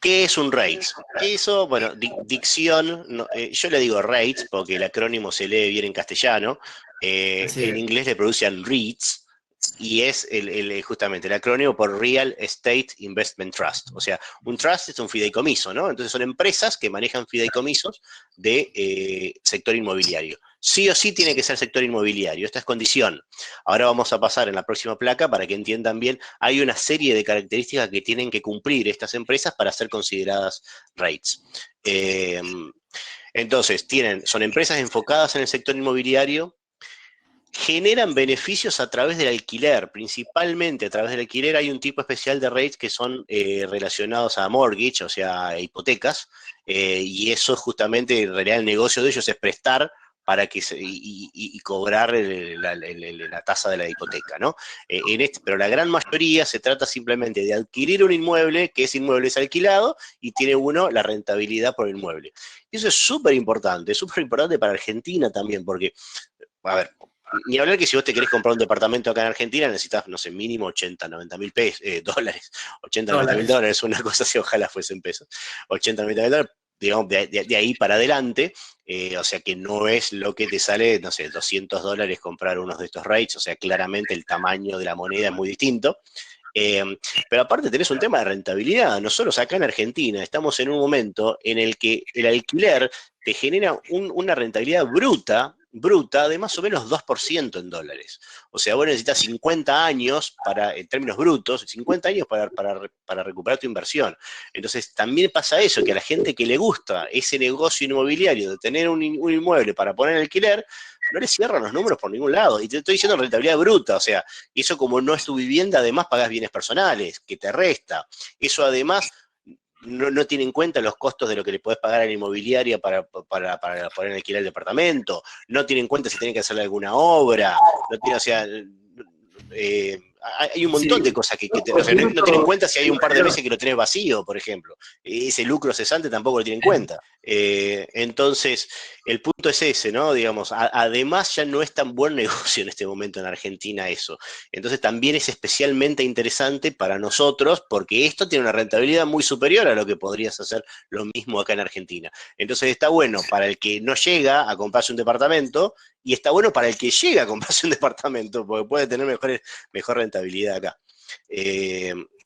¿qué es un REITs? ¿Qué eso? Bueno, dicción, yo le digo REITs porque el acrónimo se lee bien en castellano. Así En es. inglés le pronuncian REITs y es justamente el acrónimo por Real Estate Investment Trust. O sea, un trust es un fideicomiso, ¿no? Entonces son empresas que manejan fideicomisos de sector inmobiliario. Sí o sí tiene que ser sector inmobiliario, esta es condición. Ahora vamos a pasar en la próxima placa para que entiendan bien. Hay una serie de características que tienen que cumplir estas empresas para ser consideradas REITs. Entonces, son empresas enfocadas en el sector inmobiliario, generan beneficios a través del alquiler, principalmente a través del alquiler. Hay un tipo especial de rates que son relacionados a mortgage, o sea, a hipotecas, y eso justamente, en realidad, el negocio de ellos es prestar para que y cobrar la tasa de la hipoteca, ¿no? Pero la gran mayoría se trata simplemente de adquirir un inmueble, que ese inmueble es alquilado y tiene uno la rentabilidad por el inmueble. Y eso es súper importante para Argentina también, porque, a ver, ni hablar que si vos te querés comprar un departamento acá en Argentina, necesitas, no sé, mínimo 80, 90 mil dólares, 80, 90 mil Dólares. dólares, una cosa así, ojalá fuesen pesos, 80, 90 mil dólares, digamos, de ahí para adelante, o sea que no es lo que te sale, no sé, 200 dólares comprar unos de estos rates, o sea, claramente el tamaño de la moneda es muy distinto. Eh, pero aparte tenés un tema de rentabilidad. Nosotros acá en Argentina estamos en un momento en el que el alquiler te genera una rentabilidad bruta de más o menos 2% en dólares. O sea, vos necesitas 50 años en términos brutos, 50 años para recuperar tu inversión. Entonces, también pasa eso, que a la gente que le gusta ese negocio inmobiliario de tener un inmueble para poner en alquiler, no le cierran los números por ningún lado. Y te estoy diciendo rentabilidad bruta, o sea, eso como no es tu vivienda, además pagás bienes personales, que te resta. Eso además no tiene en cuenta los costos de lo que le podés pagar a la inmobiliaria para poner en alquiler el departamento, no tiene en cuenta si tiene que hacerle alguna obra, no tiene, o sea, hay un montón de Sí. cosas o sea, no tiene en Incluso, cuenta si hay un par de meses que lo tenés vacío, por ejemplo. Ese lucro cesante tampoco lo tiene en cuenta. Entonces, el punto es ese, ¿no? Digamos, además ya no es tan buen negocio en este momento en Argentina eso. Entonces también es especialmente interesante para nosotros porque esto tiene una rentabilidad muy superior a lo que podrías hacer lo mismo acá en Argentina. Entonces está bueno para el que no llega a comprarse un departamento y está bueno para el que llega a comprarse un departamento porque puede tener mejor rentabilidad acá.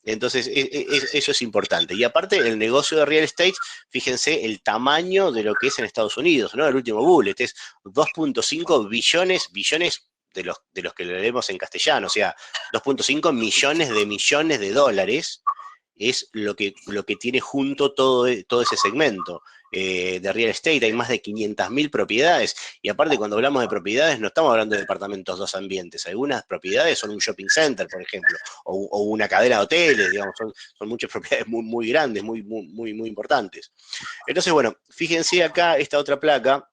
Entonces, eso es importante. Y aparte, el negocio de real estate, fíjense el tamaño de lo que es en Estados Unidos, ¿no? El último bullet es 2.5 billones de los que leemos en castellano, o sea, 2.5 millones de dólares es lo que tiene junto todo ese segmento de real estate. Hay más de 500.000 propiedades. Y aparte, cuando hablamos de propiedades, no estamos hablando de departamentos dos ambientes. Algunas propiedades son un shopping center, por ejemplo, o una cadena de hoteles, digamos, son muchas propiedades muy, muy grandes, muy importantes. Entonces, bueno, fíjense acá esta otra placa.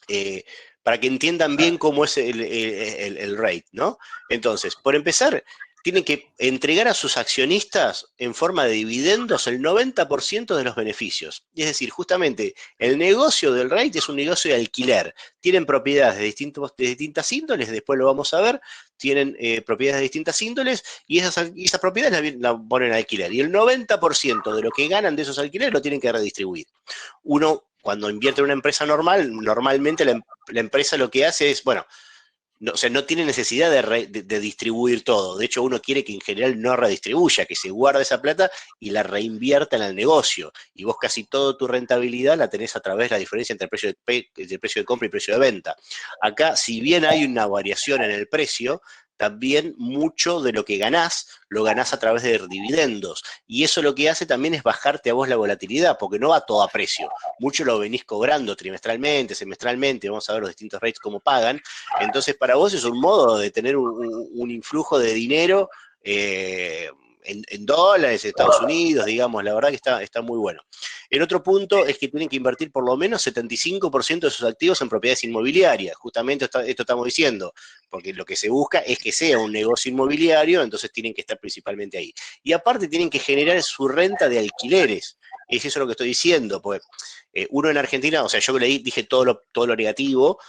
eh, para que entiendan bien cómo es el rate, ¿no? Entonces, por empezar, tienen que entregar a sus accionistas en forma de dividendos el 90% de los beneficios. Es decir, justamente el negocio del rate es un negocio de alquiler. Tienen propiedades de distintas índoles, después lo vamos a ver, tienen propiedades de distintas índoles y esas propiedades la ponen a alquiler. Y el 90% de lo que ganan de esos alquileres lo tienen que redistribuir. Uno, cuando invierte en una empresa normalmente la empresa lo que hace es, bueno, no, o sea, no tiene necesidad de distribuir todo. De hecho, uno quiere que en general no redistribuya, que se guarde esa plata y la reinvierta en el negocio. Y vos casi toda tu rentabilidad la tenés a través de la diferencia entre el precio de compra y precio de venta. Acá, si bien hay una variación en el precio, también mucho de lo que ganás lo ganás a través de dividendos. Y eso lo que hace también es bajarte a vos la volatilidad, porque no va todo a precio. Mucho lo venís cobrando trimestralmente, semestralmente, vamos a ver los distintos rates cómo pagan. Entonces, para vos es un modo de tener un influjo de dinero en dólares, Estados Unidos, digamos, la verdad que está muy bueno. El otro punto es que tienen que invertir por lo menos 75% de sus activos en propiedades inmobiliarias. Justamente esto estamos diciendo, porque lo que se busca es que sea un negocio inmobiliario, entonces tienen que estar principalmente ahí. Y aparte tienen que generar su renta de alquileres. Es eso lo que estoy diciendo, pues uno en Argentina, o sea, yo le dije todo lo negativo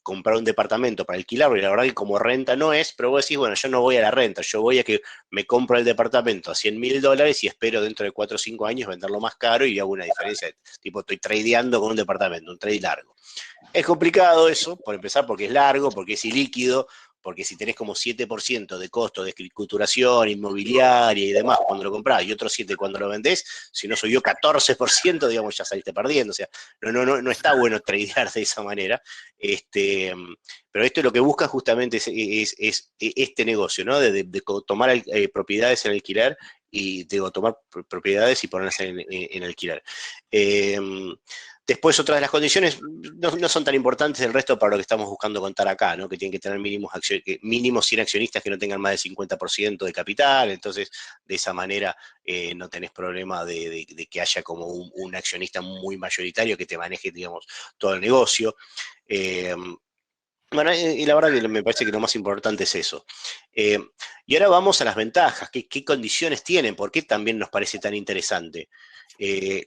comprar un departamento para alquilarlo, y la verdad que como renta no es, pero vos decís, bueno, yo no voy a la renta, yo voy a que me compro el departamento a $100.000 y espero dentro de 4 o 5 años venderlo más caro y hago una diferencia, tipo estoy tradeando con un departamento, un trade largo. Es complicado eso, por empezar, porque es largo, porque es ilíquido, porque si tenés como 7% de costo de escrituración, inmobiliaria y demás cuando lo comprás, y otro 7% cuando lo vendés, si no subió 14%, digamos, ya saliste perdiendo. O sea, no está bueno tradear de esa manera. Pero esto lo que busca justamente es este negocio, ¿no? De tomar propiedades en alquiler y de tomar propiedades y ponerlas en alquiler. Después, otras de las condiciones no son tan importantes el resto para lo que estamos buscando contar acá, ¿no? Que tienen que tener mínimos 100 accionistas que no tengan más del 50% de capital, entonces de esa manera no tenés problema de que haya como un accionista muy mayoritario que te maneje, digamos, todo el negocio. Bueno, y la verdad que me parece que lo más importante es eso. Eh, y ahora vamos a las ventajas. ¿Qué condiciones tienen? ¿Por qué también nos parece tan interesante?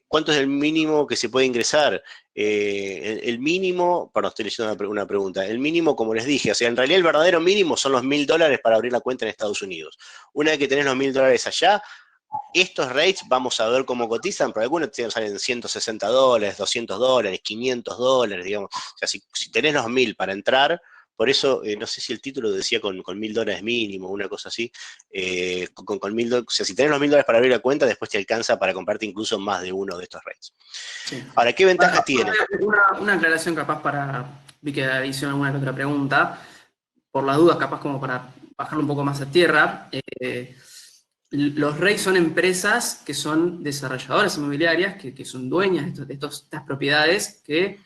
¿Cuánto es el mínimo que se puede ingresar? El mínimo, perdón, estoy leyendo una pregunta. El mínimo, como les dije, o sea, en realidad el verdadero mínimo son los $1.000 para abrir la cuenta en Estados Unidos. Una vez que tenés los $1.000 allá, estos rates vamos a ver cómo cotizan, pero algunos salen $160, $200, $500, digamos. O sea, si tenés los 1.000 para entrar, por eso, no sé si el título decía con $1.000 mínimo, una cosa así, con $1.000, o sea, si tenés los $1.000 para abrir la cuenta, después te alcanza para comprarte incluso más de uno de estos rates. Sí. Ahora, ¿qué ventajas tiene? Una aclaración capaz vi que hicieron alguna que otra pregunta, por las dudas capaz como para bajarlo un poco más a tierra. Los REITs son empresas que son desarrolladoras inmobiliarias, que son dueñas de estas propiedades que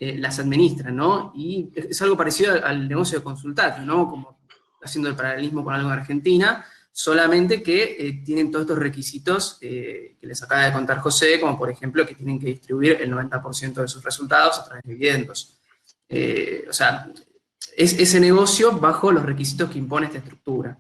las administran, ¿no? Y es algo parecido al negocio de consultorio, ¿no? Como haciendo el paralelismo con algo en Argentina, solamente que tienen todos estos requisitos que les acaba de contar José, como por ejemplo que tienen que distribuir el 90% de sus resultados a través de dividendos. O sea, es ese negocio bajo los requisitos que impone esta estructura,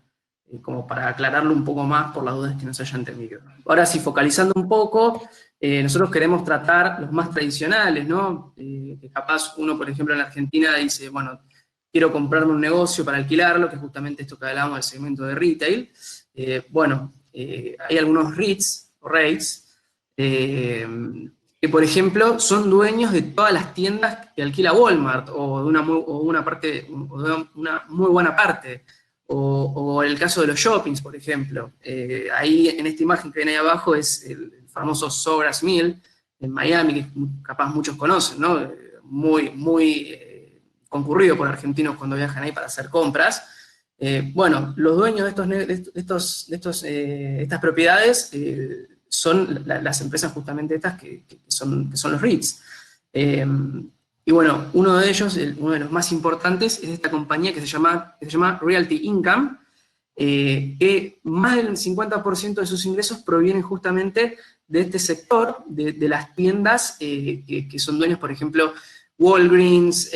como para aclararlo un poco más por las dudas que no se hayan entendido. Ahora sí, focalizando un poco, nosotros queremos tratar los más tradicionales, ¿no? Que capaz uno, por ejemplo, en la Argentina dice, bueno, quiero comprarme un negocio para alquilarlo, que es justamente esto que hablábamos del segmento de retail. Hay algunos REITs, o REITs, que por ejemplo son dueños de todas las tiendas que alquila Walmart, o de una muy buena parte, o el caso de los shoppings, por ejemplo. Ahí en esta imagen que ven ahí abajo es el famoso Sogras Mill en Miami, que capaz muchos conocen, ¿no? Muy concurrido por argentinos cuando viajan ahí para hacer compras. Bueno, los dueños de estas propiedades son las empresas justamente estas que son los REITs. Y bueno, uno de ellos, uno de los más importantes, es esta compañía que se llama Realty Income, que más del 50% de sus ingresos provienen justamente de este sector, de las tiendas que son dueños, por ejemplo, Walgreens,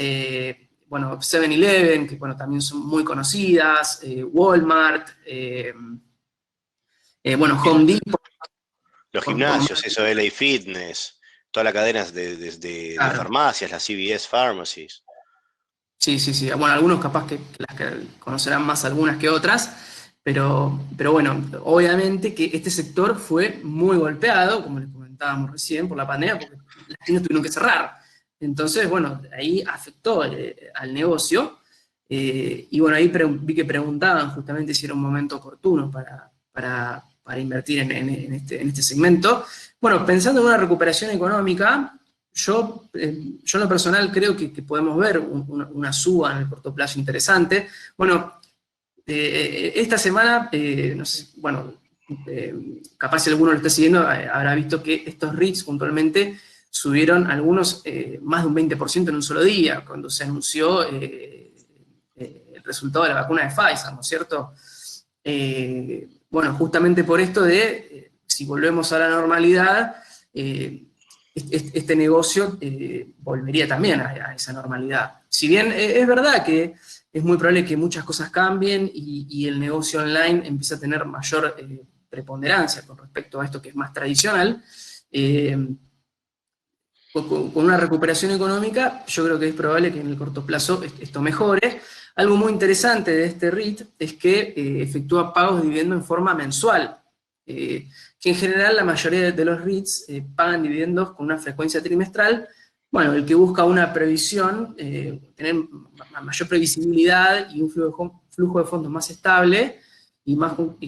bueno, 7-Eleven, que bueno, también son muy conocidas, Walmart, bueno, Home Depot. Los gimnasios, eso de LA Fitness, toda la cadena de Claro. farmacias, las CVS Pharmacies. Sí, sí, sí. Bueno, algunos capaz que las que conocerán más algunas que otras, pero bueno, obviamente que este sector fue muy golpeado, como les comentábamos recién, por la pandemia, porque las tiendas tuvieron que cerrar. Entonces, bueno, ahí afectó al negocio. Y bueno, ahí vi que preguntaban justamente si era un momento oportuno para invertir en este segmento. Bueno, pensando en una recuperación económica, yo en lo personal creo que podemos ver una suba en el corto plazo interesante. Bueno, esta semana, no sé, bueno, capaz si alguno lo está siguiendo, habrá visto que estos REITs puntualmente subieron algunos más de un 20% en un solo día, cuando se anunció el resultado de la vacuna de Pfizer, ¿no es cierto? Bueno, justamente por esto si volvemos a la normalidad, este negocio volvería también a esa normalidad. Si bien es verdad que es muy probable que muchas cosas cambien y el negocio online empiece a tener mayor preponderancia con respecto a esto que es más tradicional, con una recuperación económica, yo creo que es probable que en el corto plazo esto mejore. Algo muy interesante de este REIT es que efectúa pagos de dividendo en forma mensual, que en general la mayoría de los REITs pagan dividendos con una frecuencia trimestral. Bueno, el que busca una previsión, tener mayor previsibilidad y un flujo de fondos más estable y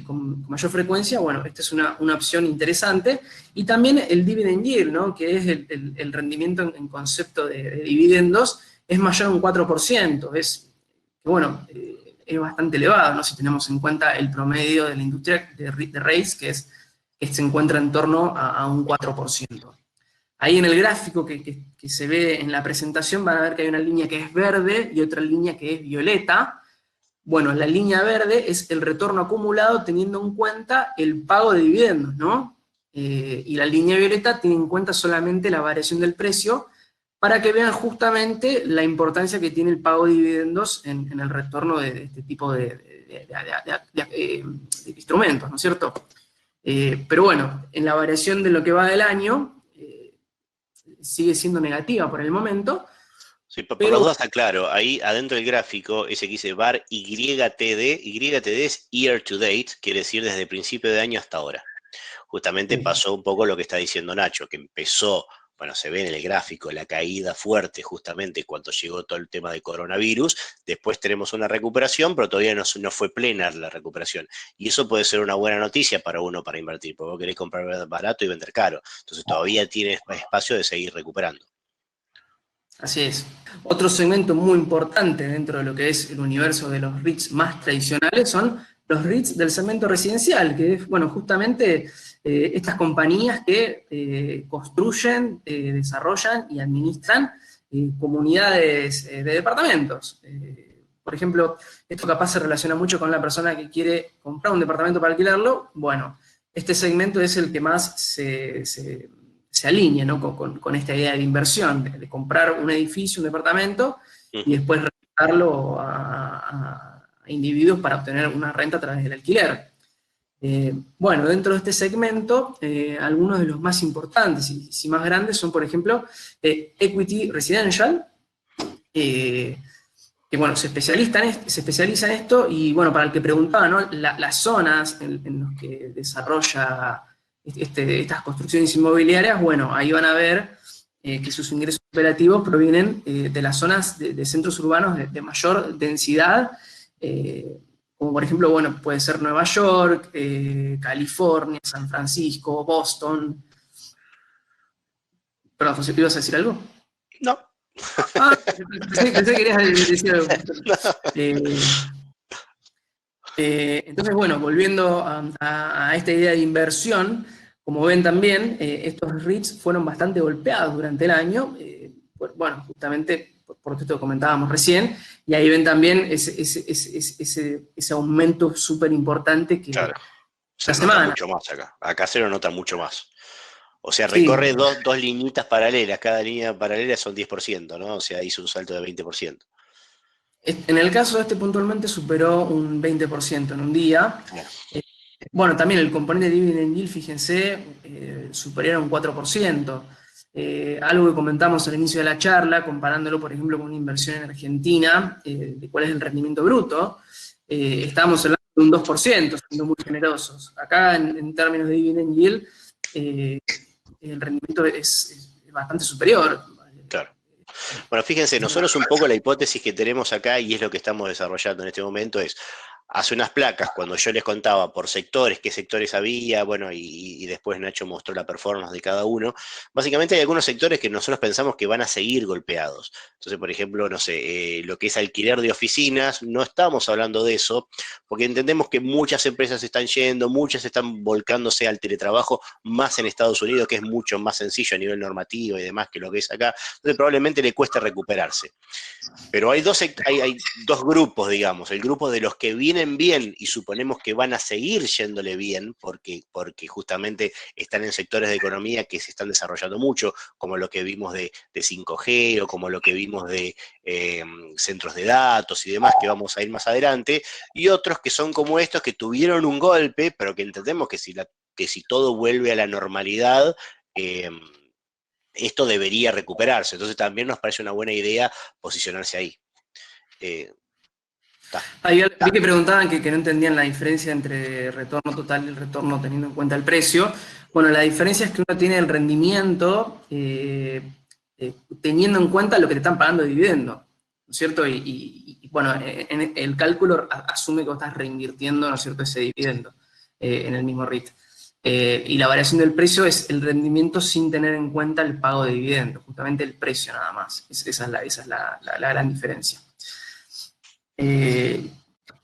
con mayor frecuencia, bueno, esta es una opción interesante. Y también el dividend yield, ¿no? Que es el rendimiento en concepto de dividendos, es mayor a un 4%. Bueno, es bastante elevado, ¿no? Si tenemos en cuenta el promedio de la industria de rates, que se encuentra en torno a un 4%. Ahí en el gráfico que se ve en la presentación van a ver que hay una línea que es verde y otra línea que es violeta. Bueno, la línea verde es el retorno acumulado teniendo en cuenta el pago de dividendos, ¿no? Y la línea violeta tiene en cuenta solamente la variación del precio para que vean justamente la importancia que tiene el pago de dividendos en el retorno de este tipo de instrumentos, ¿no es cierto? Pero bueno, en la variación de lo que va del año, sigue siendo negativa por el momento, Sí, por las pero dudas está claro, ahí adentro del gráfico, ese que dice bar YTD, YTD es year to date, quiere decir desde el principio de año hasta ahora. Justamente pasó un poco lo que está diciendo Nacho, que empezó, bueno, se ve en el gráfico, la caída fuerte justamente cuando llegó todo el tema de coronavirus, después tenemos una recuperación, pero todavía no fue plena la recuperación. Y eso puede ser una buena noticia para uno para invertir, porque vos querés comprar barato y vender caro, entonces todavía tiene espacio de seguir recuperando. así es. Otro segmento muy importante dentro de lo que es el universo de los REITs más tradicionales son los REITs del segmento residencial, que es, bueno, justamente estas compañías que construyen, desarrollan y administran comunidades de departamentos. Por ejemplo, esto capaz se relaciona mucho con la persona que quiere comprar un departamento para alquilarlo. Bueno, este segmento es el que más se alinea, ¿no? con esta idea de inversión, de comprar un edificio, un departamento, y Ujú. después rentarlo a individuos para obtener una renta a través del alquiler. Bueno, dentro de este segmento, algunos de los más importantes y más grandes son, por ejemplo, Equity Residential, que bueno, se especializa en esto, y bueno, para el que preguntaba, ¿no? Las zonas en las que desarrolla estas construcciones inmobiliarias, bueno, ahí van a ver que sus ingresos operativos provienen de las zonas de centros urbanos de mayor densidad, como por ejemplo, bueno, puede ser Nueva York, California, San Francisco, Boston. Perdón, José, ¿ibas a decir algo? No. Ah, pensé que querías decir algo. Eh, entonces, bueno, volviendo a esta idea de inversión, como ven también, estos REITs fueron bastante golpeados durante el año, bueno, justamente por esto que comentábamos recién, y ahí ven también ese aumento súper importante que Claro, esta se nota semana. mucho más acá. Acá se lo nota mucho más. O sea, Sí, recorre dos liñitas paralelas. Cada línea paralela son 10%, ¿no? O sea, hizo un salto de 20%. en el caso de este puntualmente superó un 20% en un día. Claro. Bueno, también el componente de dividend yield, fíjense, superior a un 4%. Algo que comentamos al inicio de la charla, comparándolo, por ejemplo, con una inversión en Argentina, de cuál es el rendimiento bruto, estábamos hablando de un 2%, siendo muy generosos. Acá, en términos de dividend yield, eh, el rendimiento es bastante superior. Claro. Bueno, fíjense, nosotros un poco la hipótesis que tenemos acá, y es lo que estamos desarrollando en este momento, es, hace unas placas, cuando yo les contaba por sectores, qué sectores había, bueno, y después Nacho mostró la performance de cada uno, básicamente hay algunos sectores que nosotros pensamos que van a seguir golpeados. Entonces, por ejemplo, no sé, lo que es alquiler de oficinas, no estamos hablando de eso, porque entendemos que muchas empresas están yendo, muchas están volcándose al teletrabajo, más en Estados Unidos, que es mucho más sencillo a nivel normativo y demás que lo que es acá. Entonces, probablemente le cueste recuperarse. Pero hay dos grupos, digamos. El grupo de los que vienen bien y suponemos que van a seguir yéndole bien, porque justamente están en sectores de economía que se están desarrollando mucho, como lo que vimos de 5G o como lo que vimos de centros de datos y demás, que vamos a ir más adelante. Y otros que son como estos, que tuvieron un golpe, pero que entendemos que si todo vuelve a la normalidad, eh, esto debería recuperarse. Entonces también nos parece una buena idea posicionarse ahí. Vi que preguntaban que no entendían la diferencia entre retorno total y el retorno teniendo en cuenta el precio. Bueno, la diferencia es que uno tiene el rendimiento teniendo en cuenta lo que te están pagando de dividendo, ¿no es cierto? Bueno, el cálculo asume que vos estás reinvirtiendo, ¿no es cierto?, ese dividendo en el mismo REIT. Y la variación del precio es el rendimiento sin tener en cuenta el pago de dividendo, justamente el precio nada más. Esa es la gran diferencia.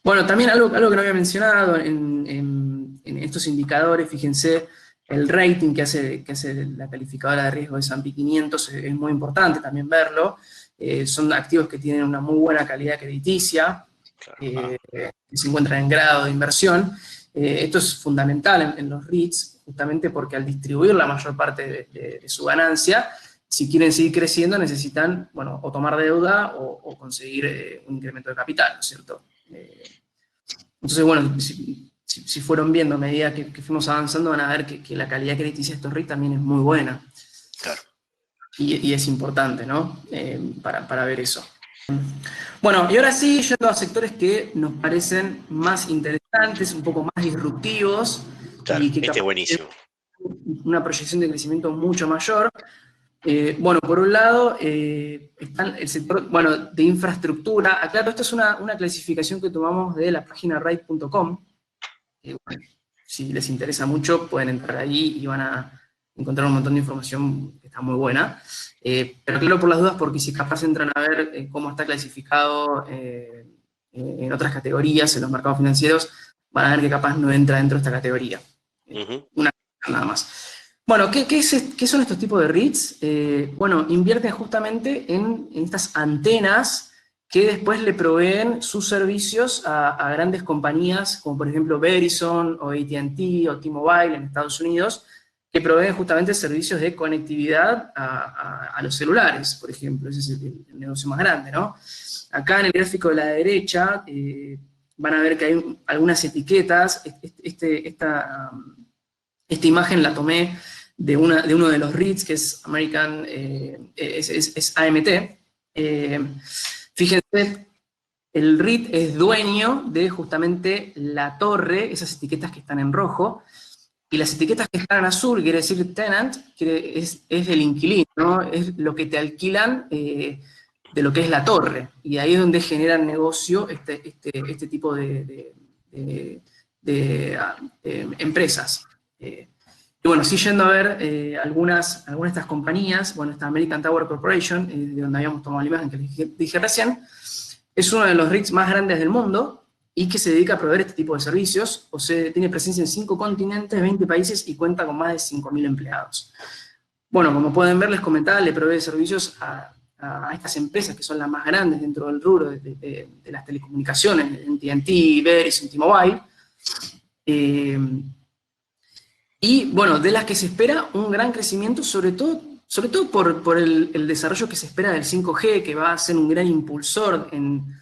Bueno, también algo que no había mencionado en estos indicadores, fíjense, el rating que hace la calificadora de riesgo de S&P 500 es muy importante también verlo. Son activos que tienen una muy buena calidad crediticia, que se encuentran en grado de inversión. Esto es fundamental en los REITs, justamente porque al distribuir la mayor parte de su ganancia, si quieren seguir creciendo, necesitan, bueno, o tomar deuda o conseguir un incremento de capital, ¿no es cierto? Entonces, bueno, si fueron viendo a medida que fuimos avanzando, van a ver que la calidad crediticia de estos REIT también es muy buena. Claro. Y es importante, ¿no? Para ver eso. Bueno, y ahora sí, yendo a sectores que nos parecen más interesantes, un poco más disruptivos, Claro, y que este es capaz buenísimo. una proyección de crecimiento mucho mayor. Bueno, por un lado, está el sector, bueno, de infraestructura. Aclaro, esto es una clasificación que tomamos de la página ride.com. Bueno, si les interesa mucho, pueden entrar ahí y van a encontrar un montón de información que está muy buena. Pero claro, por las dudas, porque si capaz entran a ver cómo está clasificado en otras categorías, en los mercados financieros, van a ver que capaz no entra dentro de esta categoría. Una nada más. Bueno, ¿qué son estos tipos de REITs? Bueno, invierten justamente en estas antenas que después le proveen sus servicios a grandes compañías, como por ejemplo Verizon o AT&T o T-Mobile en Estados Unidos, que proveen justamente servicios de conectividad a los celulares, por ejemplo. Ese es el negocio más grande, ¿no? Acá en el gráfico de la derecha van a ver que hay algunas etiquetas. Esta imagen la tomé de uno de los REITs, que es American, es AMT. Fíjense, el REIT es dueño de justamente la torre, esas etiquetas que están en rojo, y las etiquetas que están en azul, quiere decir tenant, es el inquilino, ¿no? Es lo que te alquilan de lo que es la torre, y ahí es donde generan negocio este tipo de empresas. Y bueno, sí, yendo a ver algunas de estas compañías, bueno, esta American Tower Corporation, de donde habíamos tomado la imagen que les dije recién, es uno de los REITs más grandes del mundo y que se dedica a proveer este tipo de servicios. O sea, tiene presencia en 5 continentes, 20 países y cuenta con más de 5.000 empleados. Bueno, como pueden ver, les comentaba, le provee servicios a estas empresas que son las más grandes dentro del rubro de las telecomunicaciones, AT&T, Verizon, T-Mobile. Y bueno, de las que se espera un gran crecimiento, sobre todo por el desarrollo que se espera del 5G, que va a ser un gran impulsor en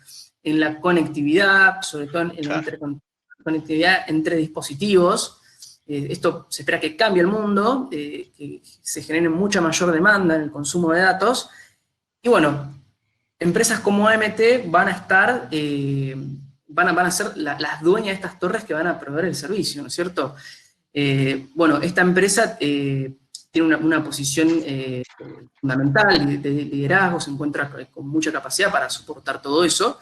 la conectividad, sobre todo en la interconectividad entre dispositivos. Esto se espera que cambie el mundo, que se genere mucha mayor demanda en el consumo de datos. Y bueno, empresas como AMT van a estar, van a ser las dueñas de estas torres que van a proveer el servicio, ¿no es cierto? Bueno, esta empresa tiene una posición fundamental de liderazgo, se encuentra con mucha capacidad para soportar todo eso,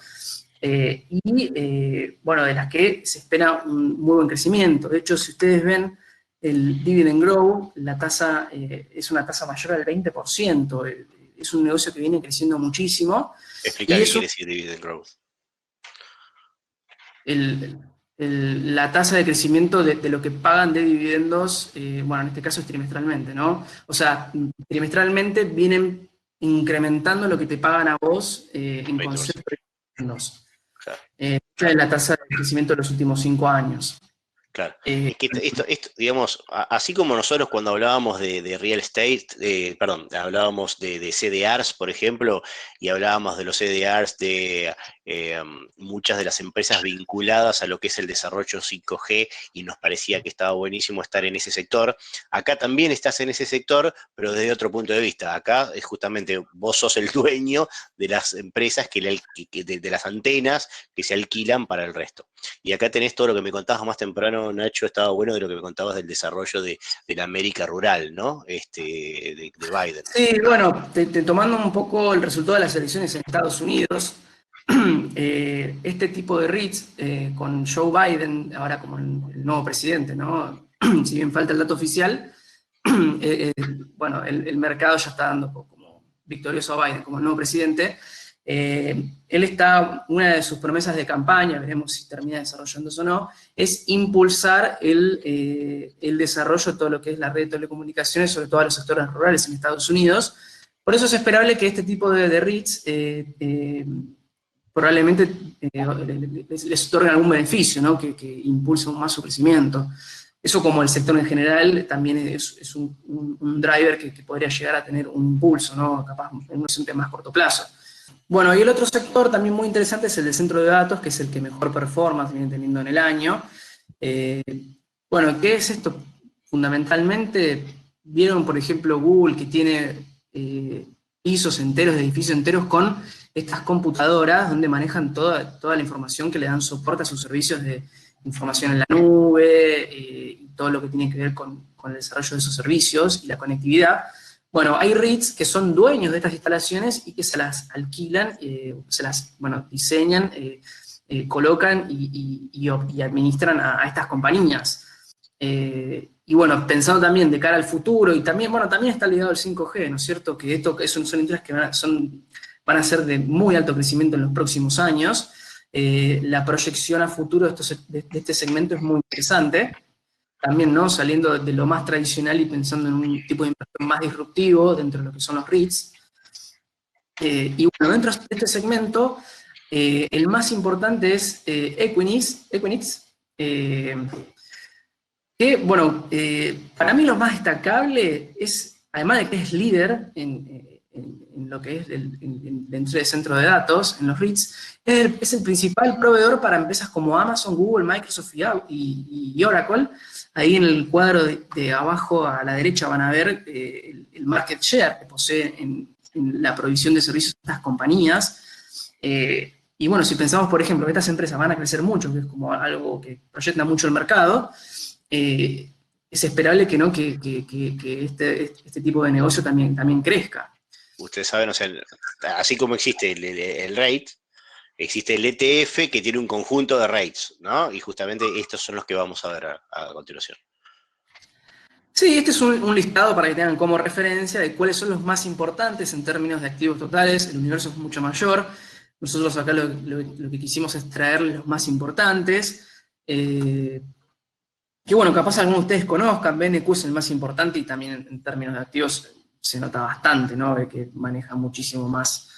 bueno, de las que se espera un muy buen crecimiento. De hecho, si ustedes ven el dividend growth, la tasa es una tasa mayor al 20%, es un negocio que viene creciendo muchísimo. Explica qué quiere decir dividend growth. La tasa de crecimiento de lo que pagan de dividendos, bueno, en este caso es trimestralmente, ¿no? O sea, trimestralmente vienen incrementando lo que te pagan a vos en concepto de dividendos. Claro. Esta es la tasa de crecimiento de los últimos 5 años. Claro. Eh, Es que esto, digamos, así como nosotros cuando hablábamos de real estate, perdón, hablábamos de CDRs, por ejemplo, y hablábamos de los CDRs de muchas de las empresas vinculadas a lo que es el desarrollo 5G y nos parecía que estaba buenísimo estar en ese sector. Acá también estás en ese sector, pero desde otro punto de vista. Acá es justamente vos sos el dueño de las empresas de las antenas que se alquilan para el resto. Y acá tenés todo lo que me contabas más temprano, Nacho, estaba bueno de lo que me contabas del desarrollo de la América rural, ¿no? De Biden. sí, bueno, tomando un poco el resultado de las elecciones en Estados Unidos, este tipo de REITs, con Joe Biden ahora como el nuevo presidente, ¿no? Si bien falta el dato oficial, bueno, el mercado ya está dando como victorioso a Biden como el nuevo presidente. Él está, una de sus promesas de campaña, veremos si termina desarrollándose o no, es impulsar el desarrollo de todo lo que es la red de telecomunicaciones, sobre todo a los sectores rurales en Estados Unidos. Por eso es esperable que este tipo de REITs probablemente les otorguen algún beneficio, ¿no? Que impulse aún más su crecimiento. Eso como el sector en general también es un driver que podría llegar a tener un impulso, ¿no? Capaz en un horizonte más corto plazo. Bueno, y el otro sector también muy interesante es el del centro de datos, que es el que mejor performance viene teniendo en el año. Eh, bueno, ¿qué es esto? Fundamentalmente, vieron, por ejemplo, Google, que tiene pisos enteros, de edificios enteros con estas computadoras donde manejan toda la información que le dan soporte a sus servicios de información en la nube, y todo lo que tiene que ver con el desarrollo de esos servicios y la conectividad. Bueno, hay REITs que son dueños de estas instalaciones y que se las alquilan, se las, bueno, diseñan, colocan y administran a estas compañías. Y bueno, pensando también de cara al futuro, y también, bueno, también está ligado al 5G, ¿no es cierto? Que esto son industrias que van a ser de muy alto crecimiento en los próximos años. La proyección a futuro de este segmento es muy interesante. También, ¿no? Saliendo de lo más tradicional y pensando en un tipo de inversión más disruptivo dentro de lo que son los REITs. Y bueno, dentro de este segmento, el más importante es Equinix, que, bueno, para mí lo más destacable es, además de que es líder en lo que es dentro del centro de datos, en los REITs, es el principal proveedor para empresas como Amazon, Google, Microsoft y Oracle. Ahí en el cuadro de abajo a la derecha van a ver el market share que posee en la provisión de servicios de estas compañías. Y bueno, si pensamos, por ejemplo, que estas empresas van a crecer mucho, que es como algo que proyecta mucho el mercado, es esperable que, ¿no? que este tipo de negocio también crezca. Ustedes saben, o sea, así como existe el rate, existe el ETF que tiene un conjunto de rates, ¿no? Y justamente estos son los que vamos a ver a continuación. Sí, este es un listado para que tengan como referencia de cuáles son los más importantes en términos de activos totales. El universo es mucho mayor. Nosotros acá lo que quisimos es traerles los más importantes. Que bueno, capaz algunos de ustedes conozcan, BNQ es el más importante y también en términos de activos se nota bastante, ¿no? De que maneja muchísimo más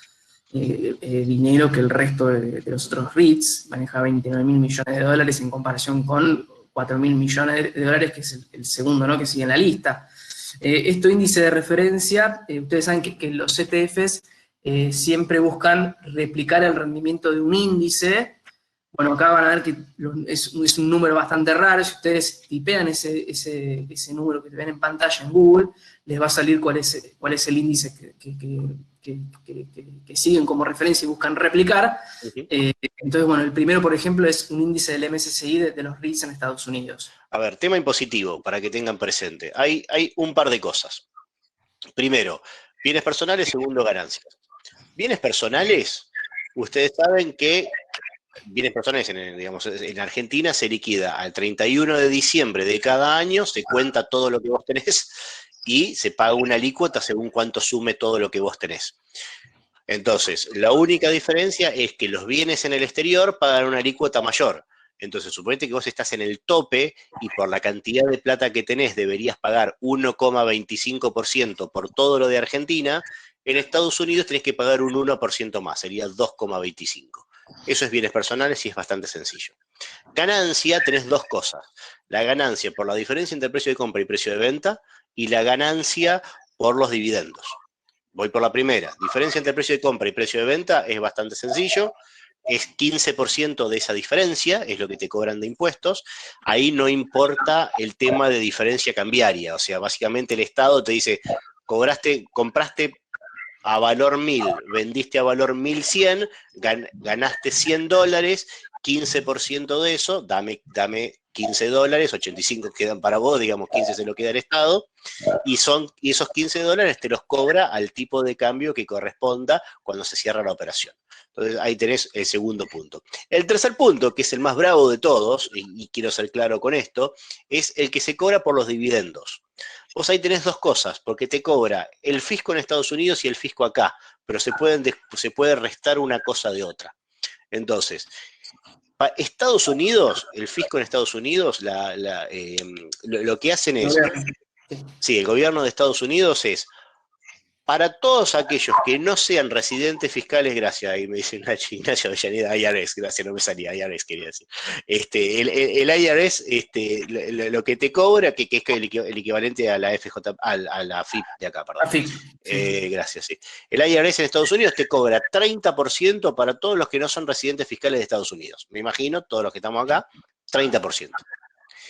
dinero que el resto de los otros REITs, maneja 29 mil millones de dólares en comparación con 4 mil millones de dólares, que es el segundo, ¿no? Que sigue en la lista. Este índice de referencia, ustedes saben que los ETFs siempre buscan replicar el rendimiento de un índice. Bueno, acá van a ver que es un número bastante raro. Si ustedes tipean ese número que ven en pantalla en Google, les va a salir cuál es el índice que siguen como referencia y buscan replicar. Entonces, bueno, el primero, por ejemplo, es un índice del MSCI de los REITs en Estados Unidos. A ver, tema impositivo, para que tengan presente. Hay un par de cosas. Primero, bienes personales, segundo, ganancias. Bienes personales, ustedes saben que bienes personales, digamos, en Argentina se liquida al 31 de diciembre de cada año, se cuenta todo lo que vos tenés y se paga una alícuota según cuánto sume todo lo que vos tenés. Entonces, la única diferencia es que los bienes en el exterior pagan una alícuota mayor. Entonces, suponete que vos estás en el tope y por la cantidad de plata que tenés deberías pagar 1,25% por todo lo de Argentina. En Estados Unidos tenés que pagar un 1% más, sería 2,25%. Eso es bienes personales y es bastante sencillo. Ganancia, tenés dos cosas. La ganancia por la diferencia entre precio de compra y precio de venta, y la ganancia por los dividendos. Voy por la primera. Diferencia entre precio de compra y precio de venta es bastante sencillo. Es 15% de esa diferencia, es lo que te cobran de impuestos. Ahí no importa el tema de diferencia cambiaria. O sea, básicamente el Estado te dice, compraste a valor 1000, vendiste a valor 1100, ganaste $100, 15% de eso, dame $15, 85 quedan para vos, digamos 15 se lo queda el Estado, y esos $15 te los cobra al tipo de cambio que corresponda cuando se cierra la operación. Entonces ahí tenés el segundo punto. El tercer punto, que es el más bravo de todos, y quiero ser claro con esto, es el que se cobra por los dividendos. Vos ahí tenés dos cosas, porque te cobra el fisco en Estados Unidos y el fisco acá, pero se puede restar una cosa de otra. Entonces, Estados Unidos, el fisco en Estados Unidos, lo que hacen es, sí, el gobierno de Estados Unidos es, para todos aquellos que no sean residentes fiscales, gracias, ahí me dice Ignacio Avellaneda, IRS, gracias, no me salía, IRS quería decir. El IRS, lo que te cobra, que es el equivalente a la FJ, a la FIP de acá, perdón. Sí. Gracias, sí. El IRS en Estados Unidos te cobra 30% para todos los que no son residentes fiscales de Estados Unidos. Me imagino, todos los que estamos acá, 30%.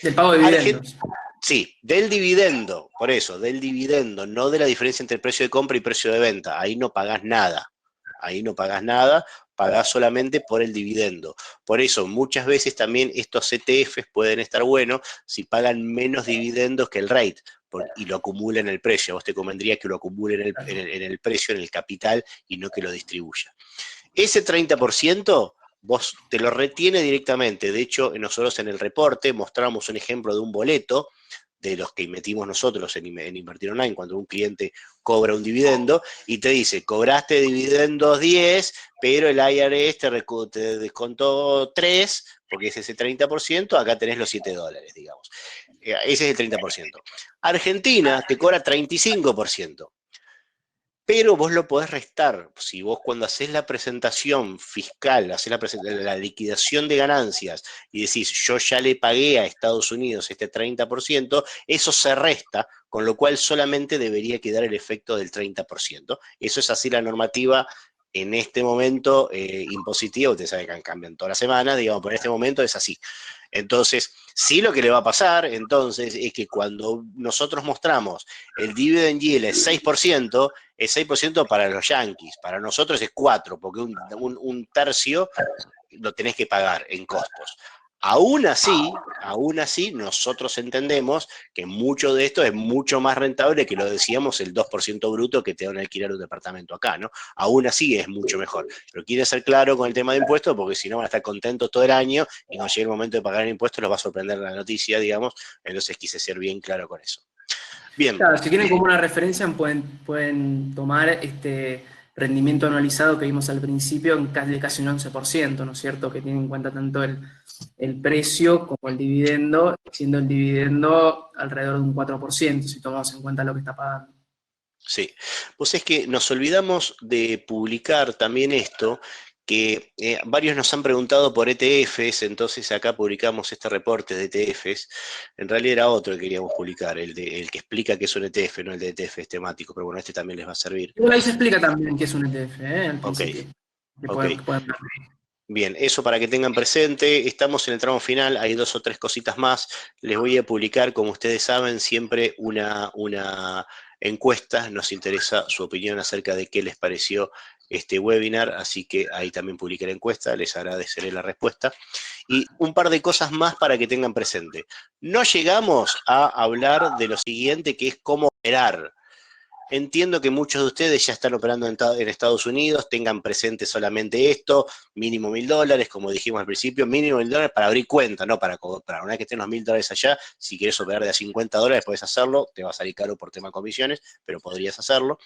Del pago de dividendos. Sí, del dividendo, por eso, del dividendo, no de la diferencia entre el precio de compra y precio de venta. Ahí no pagás nada. Ahí no pagás nada, pagás solamente por el dividendo. Por eso, muchas veces también estos ETFs pueden estar buenos si pagan menos dividendos que el rate y lo acumulan en el precio. A vos te convendría que lo acumulen en el precio, en el capital, y no que lo distribuya. Ese 30%... vos te lo retiene directamente. De hecho, nosotros en el reporte mostramos un ejemplo de un boleto de los que metimos nosotros en Invertir Online, cuando un cliente cobra un dividendo y te dice, cobraste dividendos 10, pero el IRS te descontó 3, porque es ese 30%, acá tenés los $7, digamos. Ese es el 30%. Argentina te cobra 35%. Pero vos lo podés restar. Si vos cuando haces la presentación fiscal, haces la liquidación de ganancias y decís, yo ya le pagué a Estados Unidos este 30%, eso se resta, con lo cual solamente debería quedar el efecto del 30%. Eso es así la normativa en este momento impositiva. Ustedes saben que cambian toda la semana, digamos, pero en este momento es así. Entonces, sí, lo que le va a pasar, entonces, es que cuando nosotros mostramos el dividend yield es 6%, es 6% para los yankees, para nosotros es 4%, porque un tercio lo tenés que pagar en costos. Aún así, nosotros entendemos que mucho de esto es mucho más rentable que lo decíamos el 2% bruto que te dan a alquilar un departamento acá, ¿no? Aún así es mucho mejor. Pero quiere ser claro con el tema de impuestos, porque si no van a estar contentos todo el año y cuando llegue el momento de pagar el impuesto los va a sorprender la noticia, digamos. Entonces quise ser bien claro con eso. Bien. Claro, si quieren como una referencia pueden tomar este rendimiento anualizado que vimos al principio de casi un 11%, ¿no es cierto? Que tiene en cuenta tanto el precio como el dividendo, siendo el dividendo alrededor de un 4%, si tomamos en cuenta lo que está pagando. Sí, pues es que nos olvidamos de publicar también esto, que varios nos han preguntado por ETFs, entonces acá publicamos este reporte de ETFs. En realidad era otro que queríamos publicar, el que explica qué es un ETF, no el de ETFs temáticos, pero bueno, este también les va a servir. Bueno, ahí se explica también qué es un ETF, al principio. Ok. Bien, eso para que tengan presente. Estamos en el tramo final, hay 2 o 3 cositas más. Les voy a publicar, como ustedes saben, siempre una encuesta. Nos interesa su opinión acerca de qué les pareció este webinar, así que ahí también publiqué la encuesta, les agradeceré la respuesta. Y un par de cosas más para que tengan presente. No llegamos a hablar de lo siguiente, que es cómo operar. Entiendo que muchos de ustedes ya están operando en Estados Unidos, tengan presente solamente esto, mínimo $1000, como dijimos al principio, mínimo $1000 para abrir cuenta, no para comprar. Una vez que estén los $1000 allá, si quieres operar de a $50, puedes hacerlo, te va a salir caro por tema de comisiones, pero podrías hacerlo.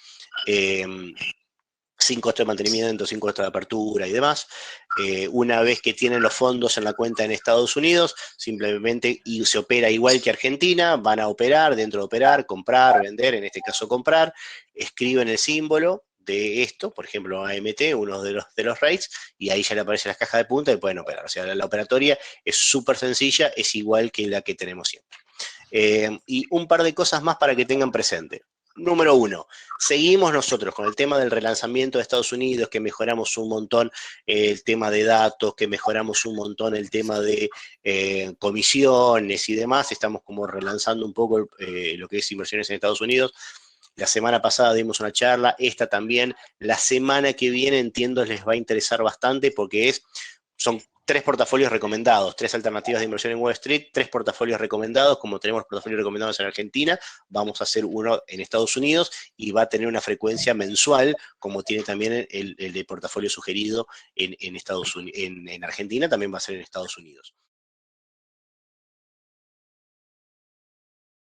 Sin costo de mantenimiento, sin costo de apertura y demás. Una vez que tienen los fondos en la cuenta en Estados Unidos, simplemente se opera igual que Argentina, van a operar, dentro de operar, comprar, vender, en este caso comprar, escriben el símbolo de esto, por ejemplo AMT, uno de los rates, y ahí ya le aparecen las cajas de punta y pueden operar. O sea, la operatoria es súper sencilla, es igual que la que tenemos siempre. Y un par de cosas más para que tengan presente. Número uno, seguimos nosotros con el tema del relanzamiento de Estados Unidos, que mejoramos un montón el tema de datos, que mejoramos un montón el tema de comisiones y demás. Estamos como relanzando un poco lo que es inversiones en Estados Unidos. La semana pasada dimos una charla, esta también. La semana que viene entiendo les va a interesar bastante porque son 3 portafolios recomendados, 3 alternativas de inversión en Wall Street, 3 portafolios recomendados, como tenemos portafolios recomendados en Argentina, vamos a hacer uno en Estados Unidos y va a tener una frecuencia mensual, como tiene también el de portafolio sugerido en Argentina, también va a ser en Estados Unidos.